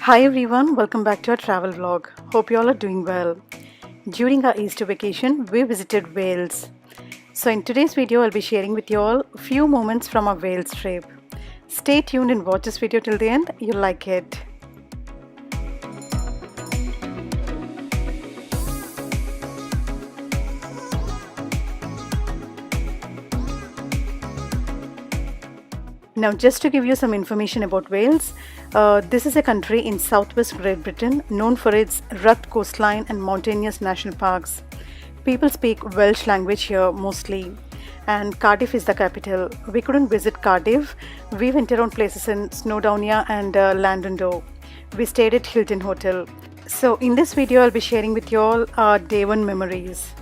Hi everyone, welcome back to our travel vlog. Hope you all are doing well. During our Easter vacation, we visited Wales. So in today's video, I'll be sharing with you all a few moments from our Wales trip. Stay tuned and watch this video till the end, you'll like it. Now, just to give you some information about Wales, this is a country in southwest Great Britain known for its rugged coastline and mountainous national parks. People speak Welsh language here mostly, and Cardiff is the capital. We couldn't visit Cardiff. We went around places in Snowdonia and Landondo. We stayed at Hilton Hotel. So in this video, I'll be sharing with you all our day one memories.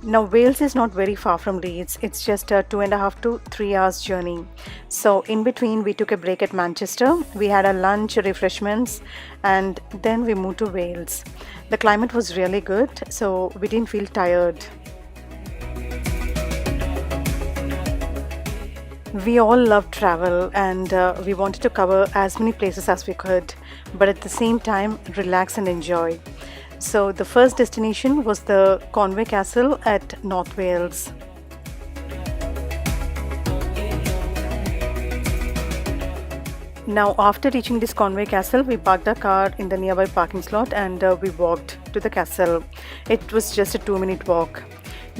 Now, Wales is not very far from Leeds. It's just a 2.5 to 3 hours journey. So in between, we took a break at Manchester. We had a lunch, refreshments, and then we moved to Wales. The climate was really good, so we didn't feel tired. We all love travel and we wanted to cover as many places as we could, but at the same time, relax and enjoy. So the first destination was the Conwy Castle at North Wales. Now, after reaching this Conway Castle, we parked our car in the nearby parking slot and we walked to the castle. It was just a 2-minute walk.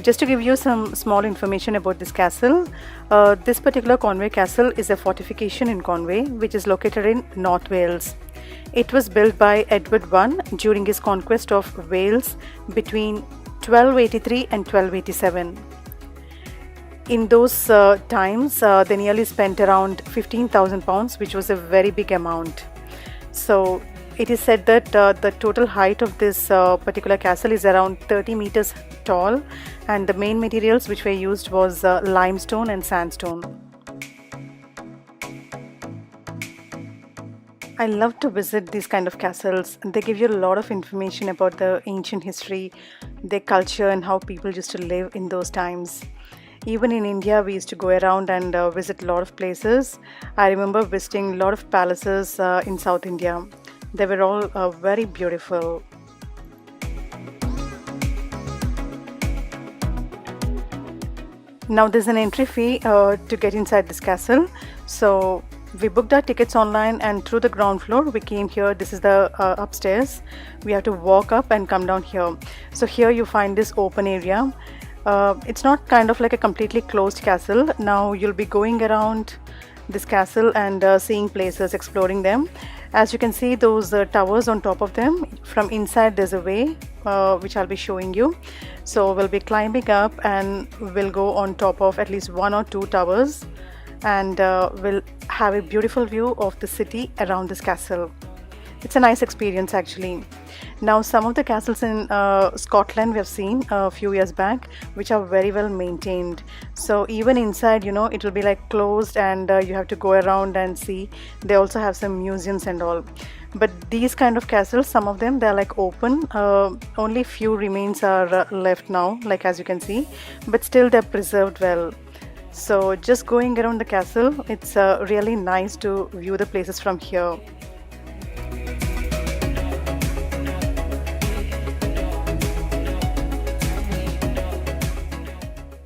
Just to give you some small information about this castle, this particular Conway Castle is a fortification in Conway, which is located in North Wales. It was built by Edward I during his conquest of Wales between 1283 and 1287. In those times, they nearly spent around £15,000, which was a very big amount. So it is said that the total height of this particular castle is around 30 meters tall, and the main materials which were used was limestone and sandstone. I love to visit these kind of castles. They give you a lot of information about the ancient history, their culture, and how people used to live in those times. Even in India, we used to go around and visit a lot of places. I remember visiting a lot of palaces in South India. They were all very beautiful. Now there's an entry fee to get inside this castle. So we booked our tickets online and through the ground floor we came here. This is the upstairs. We have to walk up and come down here. So here you find this open area. It's not kind of like a completely closed castle. Now you'll be going around this castle and seeing places, exploring them. As you can see, those towers on top of them, from inside there's a way which I'll be showing you. So we'll be climbing up and we'll go on top of at least 1 or 2 towers, and we'll have a beautiful view of the city around this castle. It's a nice experience actually. Now, some of the castles in Scotland we have seen a few years back, which are very well maintained. So even inside, it will be like closed and you have to go around and see. They also have some museums and all. But these kind of castles, some of them, they're like open. Only few remains are left now, like as you can see, but still they're preserved well. So just going around the castle, it's really nice to view the places from here.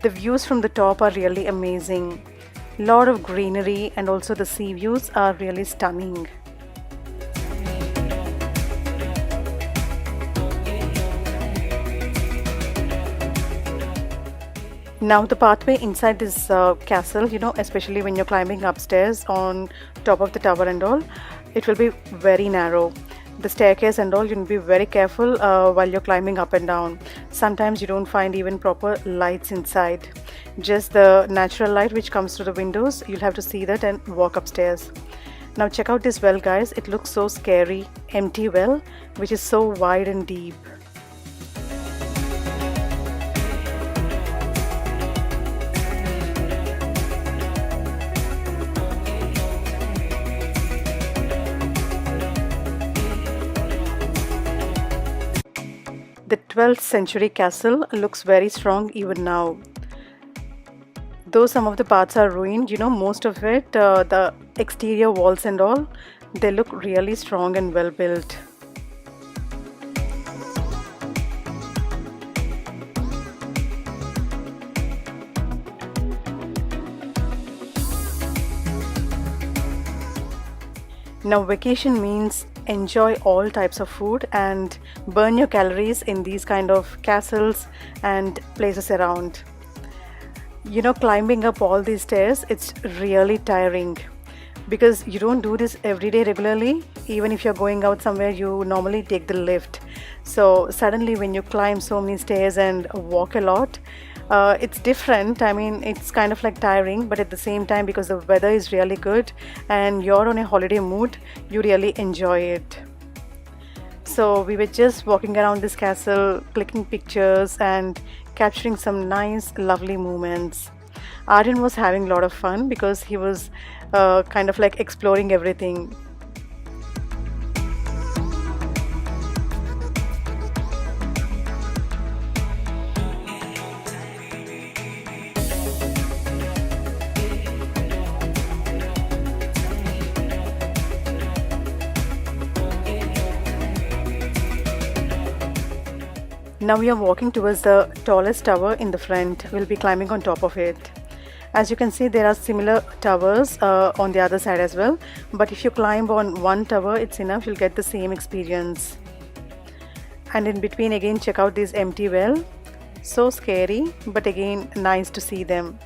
The views from the top are really amazing. Lot of greenery and also the sea views are really stunning. Now the pathway inside this castle, especially when you're climbing upstairs on top of the tower and all, it will be very narrow. The staircase and all, you need to be very careful while you're climbing up and down. Sometimes you don't find even proper lights inside. Just the natural light which comes through the windows, you'll have to see that and walk upstairs. Now check out this well, guys. It looks so scary. Empty well, which is so wide and deep. The 12th century castle looks very strong even now. Though some of the parts are ruined, most of it, the exterior walls and all, they look really strong and well built. Now vacation means enjoy all types of food and burn your calories in these kind of castles and places around. Climbing up all these stairs, it's really tiring because you don't do this every day regularly. Even if you're going out somewhere, you normally take the lift. So suddenly when you climb so many stairs and walk a lot, it's different. I mean, it's kind of like tiring, but at the same time, because the weather is really good and you're on a holiday mood, you really enjoy it. So we were just walking around this castle, clicking pictures and capturing some nice, lovely moments. Aryan was having a lot of fun because he was kind of like exploring everything. Now we are walking towards the tallest tower in the front. We'll be climbing on top of it. As you can see, there are similar towers on the other side as well. But if you climb on one tower, it's enough. You'll get the same experience. And in between, again, check out this empty well. So scary, but again, nice to see them.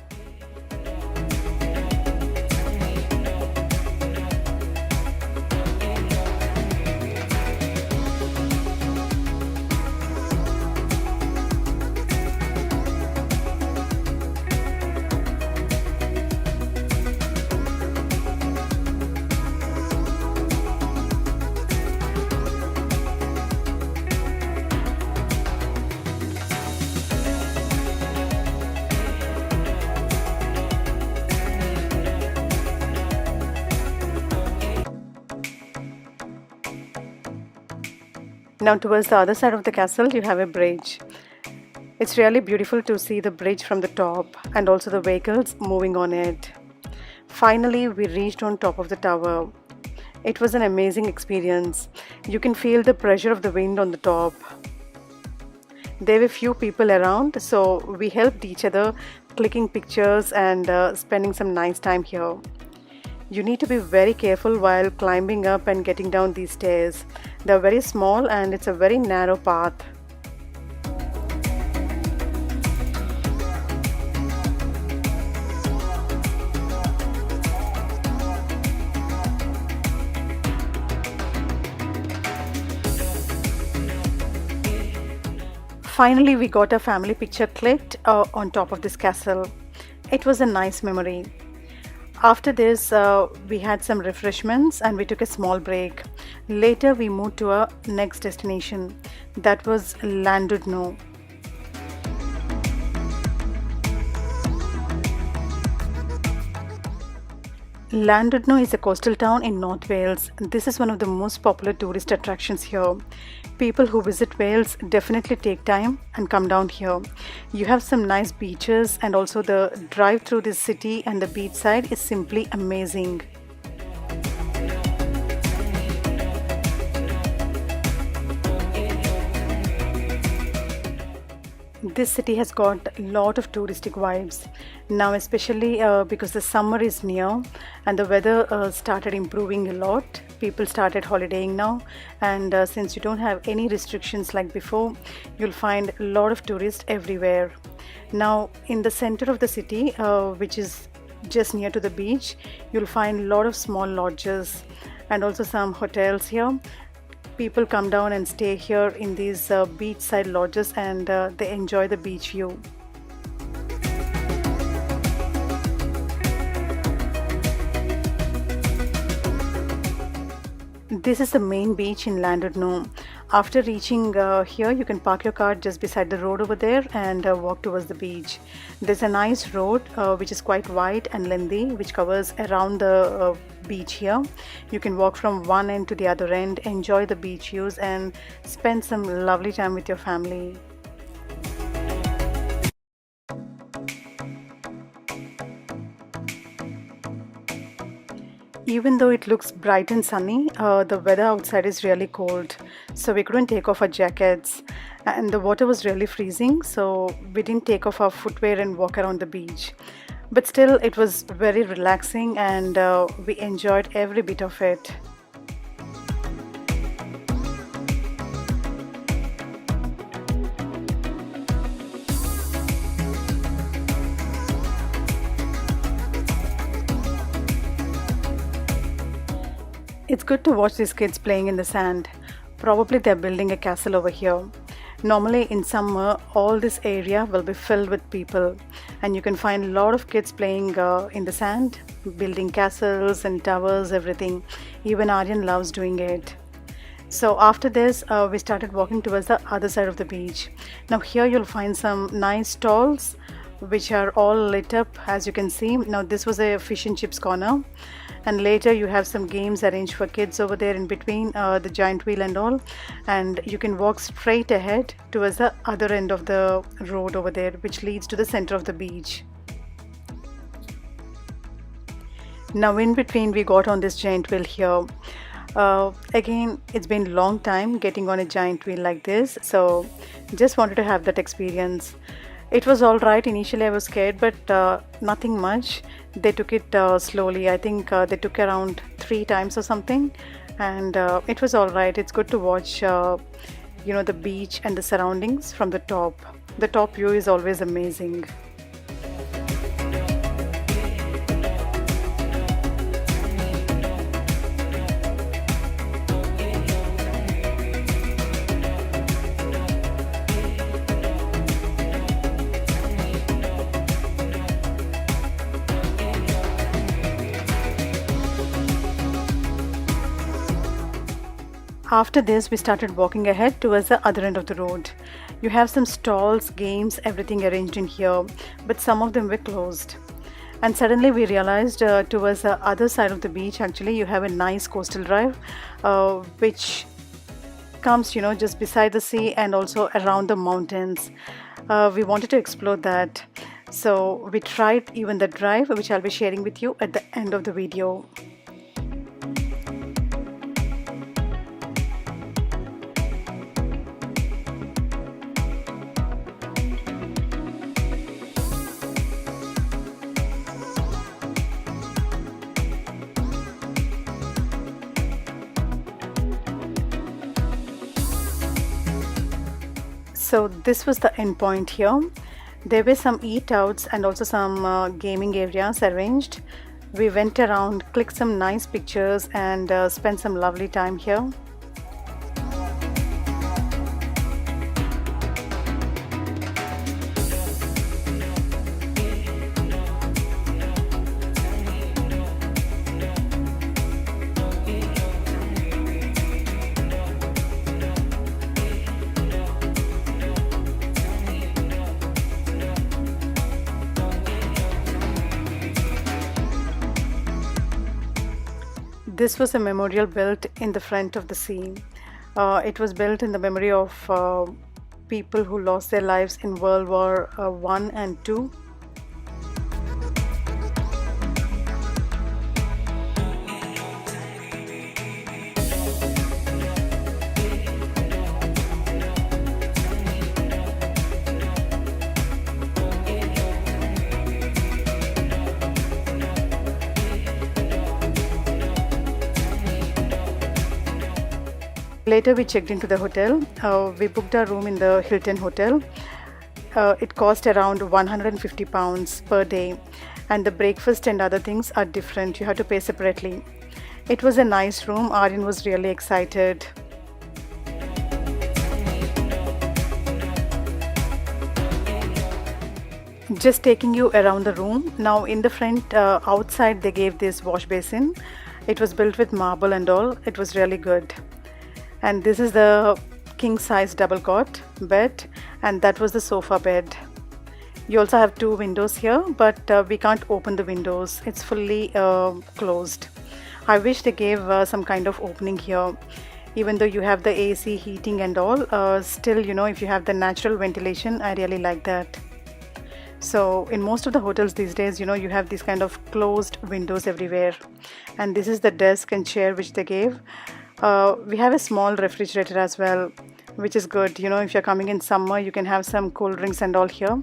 Now towards the other side of the castle, you have a bridge. It's really beautiful to see the bridge from the top and also the vehicles moving on it. Finally, we reached on top of the tower. It was an amazing experience. You can feel the pressure of the wind on the top. There were few people around, so we helped each other clicking pictures and spending some nice time here. You need to be very careful while climbing up and getting down these stairs. They're very small and it's a very narrow path. Finally, we got a family picture clicked on top of this castle. It was a nice memory. After this, we had some refreshments and we took a small break. Later, we moved to our next destination. That was Llandudno. Llandudno is a coastal town in North Wales. This is one of the most popular tourist attractions here. People who visit Wales definitely take time and come down here. You have some nice beaches and also the drive through this city and the beachside is simply amazing. This city has got a lot of touristic vibes now, especially because the summer is near and the weather started improving a lot. People started holidaying now, and since you don't have any restrictions like before, you'll find a lot of tourists everywhere. Now in the center of the city, which is just near to the beach, you'll find a lot of small lodges and also some hotels here. People come down and stay here in these beachside lodges and they enjoy the beach view. This is the main beach in Llandudno. After reaching here, you can park your car just beside the road over there and walk towards the beach. There's a nice road which is quite wide and lengthy, which covers around the beach here. You can walk from one end to the other end, enjoy the beach views, and spend some lovely time with your family. Even though it looks bright and sunny, the weather outside is really cold, so we couldn't take off our jackets, and the water was really freezing, so we didn't take off our footwear and walk around the beach. But still, it was very relaxing, and we enjoyed every bit of it. It's good to watch these kids playing in the sand. Probably they're building a castle over here. Normally in summer, all this area will be filled with people, and you can find a lot of kids playing in the sand, building castles and towers, everything. Even Aryan loves doing it. So after this, we started walking towards the other side of the beach. Now here you'll find some nice stalls which are all lit up, as you can see. Now this was a fish and chips corner, and later you have some games arranged for kids over there in between the giant wheel and all, and you can walk straight ahead towards the other end of the road over there, which leads to the center of the beach. Now in between we got on this giant wheel here. Again, it's been a long time getting on a giant wheel like this, so just wanted to have that experience. It was all right. Initially I was scared, but nothing much. They took it slowly. I think they took around 3 times or something, and it was all right. It's good to watch the beach and the surroundings from the top. The top view is always amazing. After this, we started walking ahead towards the other end of the road. You have some stalls, games, everything arranged in here, but some of them were closed. And suddenly we realized towards the other side of the beach, actually, you have a nice coastal drive, which comes, just beside the sea and also around the mountains. We wanted to explore that. So we tried even the drive, which I'll be sharing with you at the end of the video. So this was the end point here. There were some eat outs and also some gaming areas arranged. We went around, clicked some nice pictures, and spent some lovely time here. This was a memorial built in the front of the sea. It was built in the memory of people who lost their lives in World War I and II. Later we checked into the hotel. We booked our room in the Hilton Hotel. It cost around £150 per day, and the breakfast and other things are different. You have to pay separately. It was a nice room. Aryan was really excited. Just taking you around the room. Now in the front, outside they gave this wash basin, It was built with marble and all. It was really good. And this is the king size double cot bed, and that was the sofa bed. You also have two windows here, but we can't open the windows. It's fully closed. I wish they gave some kind of opening here. Even though you have the AC heating and all, still, if you have the natural ventilation, I really like that. So in most of the hotels these days, you have these kind of closed windows everywhere. And this is the desk and chair which they gave. We have a small refrigerator as well, which is good. If you're coming in summer, you can have some cool drinks and all here,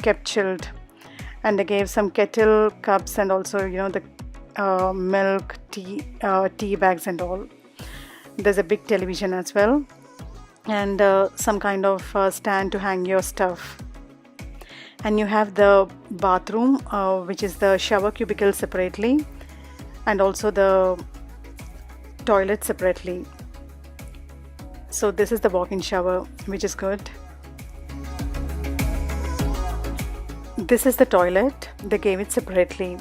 kept chilled. And they gave some kettle cups and also, the milk, tea bags and all. There's a big television as well, and some kind of stand to hang your stuff. And you have the bathroom, which is the shower cubicle separately, and also the toilet separately. So this is the walk-in shower, which is good. This is the toilet. They gave it separately.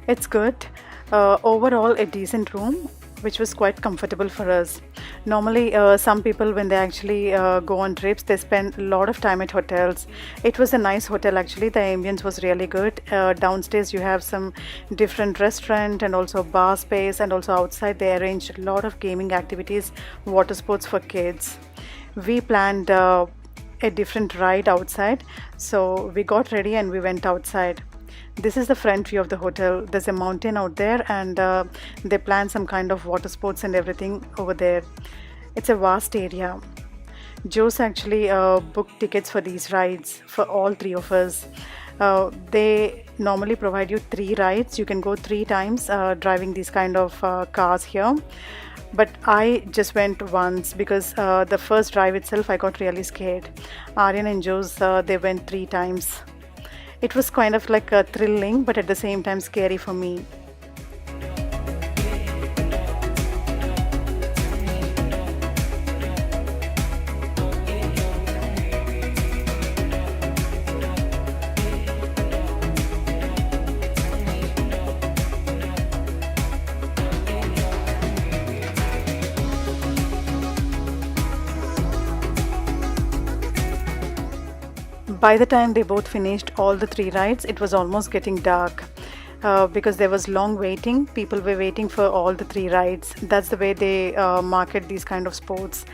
It's good. Overall, a decent room, which was quite comfortable for us. Normally, some people, when they actually go on trips, they spend a lot of time at hotels. It was a nice hotel actually. The ambience was really good. Downstairs you have some different restaurant and also bar space, and also outside they arranged a lot of gaming activities, water sports for kids. We planned a different ride outside, so we got ready and we went outside. This is the front view of the hotel. There's a mountain out there, and they plan some kind of water sports and everything over there. It's a vast area. Joe's actually booked tickets for these rides for all three of us. They normally provide you 3 rides. You can go 3 times driving these kind of cars here. But I just went once because the first drive itself I got really scared. Aryan and Joe's, they went 3 times. It was kind of like thrilling, but at the same time scary for me. By the time they both finished all the 3 rides, it was almost getting dark because there was long waiting. People were waiting for all the 3 rides. That's the way they market these kind of sports.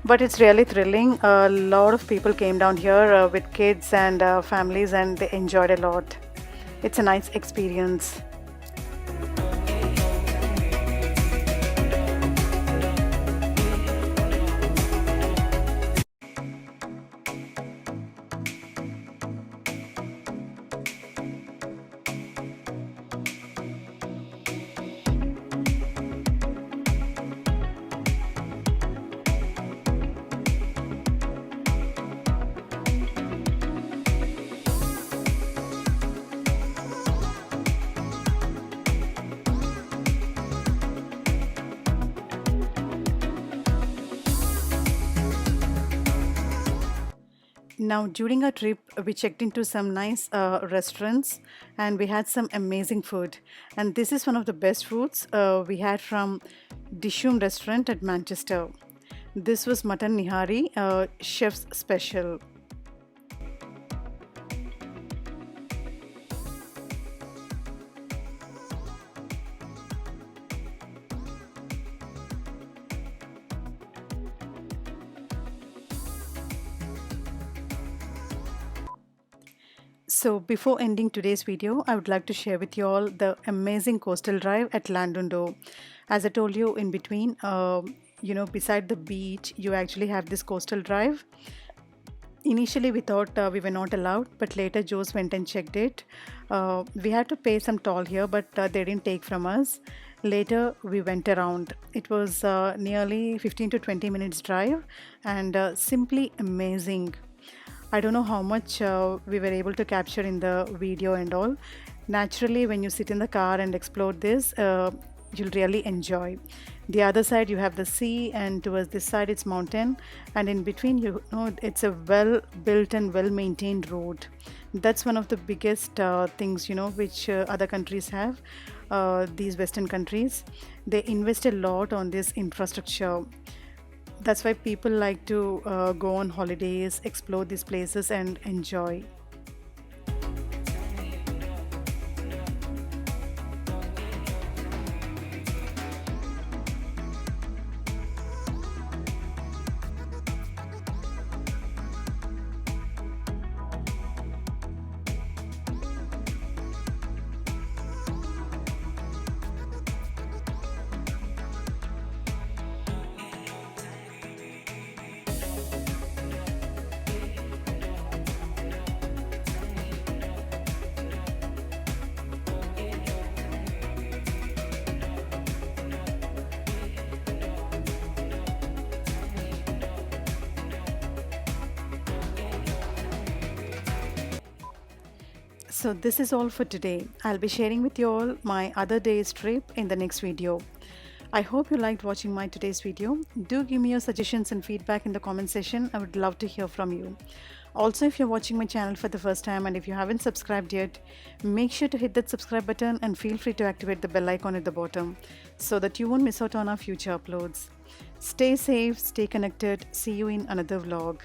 But it's really thrilling. A lot of people came down here with kids and families, and they enjoyed a lot. It's a nice experience. Now, during our trip, we checked into some nice restaurants, and we had some amazing food. And this is one of the best foods we had from Dishoom restaurant at Manchester. This was mutton nihari, chef's special. So before ending today's video, I would like to share with you all the amazing coastal drive at Landondo. As I told you, in between, beside the beach, you actually have this coastal drive. Initially, we thought we were not allowed, but later Joe's went and checked it. We had to pay some toll here, but they didn't take from us. Later, we went around. It was nearly 15 to 20 minutes drive, and simply amazing. I don't know how much we were able to capture in the video and all. Naturally, when you sit in the car and explore this, you'll really enjoy. The other side you have the sea, and towards this side it's mountain, and in between it's a well built and well maintained road. That's one of the biggest things which other countries have. these Western countries. They invest a lot on this infrastructure. That's why people like to go on holidays, explore these places, and enjoy. So this is all for today. I'll be sharing with you all my other day's trip in the next video. I hope you liked watching my today's video. Do give me your suggestions and feedback in the comment section. I would love to hear from you. Also, if you're watching my channel for the first time and if you haven't subscribed yet, make sure to hit that subscribe button and feel free to activate the bell icon at the bottom so that you won't miss out on our future uploads. Stay safe, stay connected. See you in another vlog.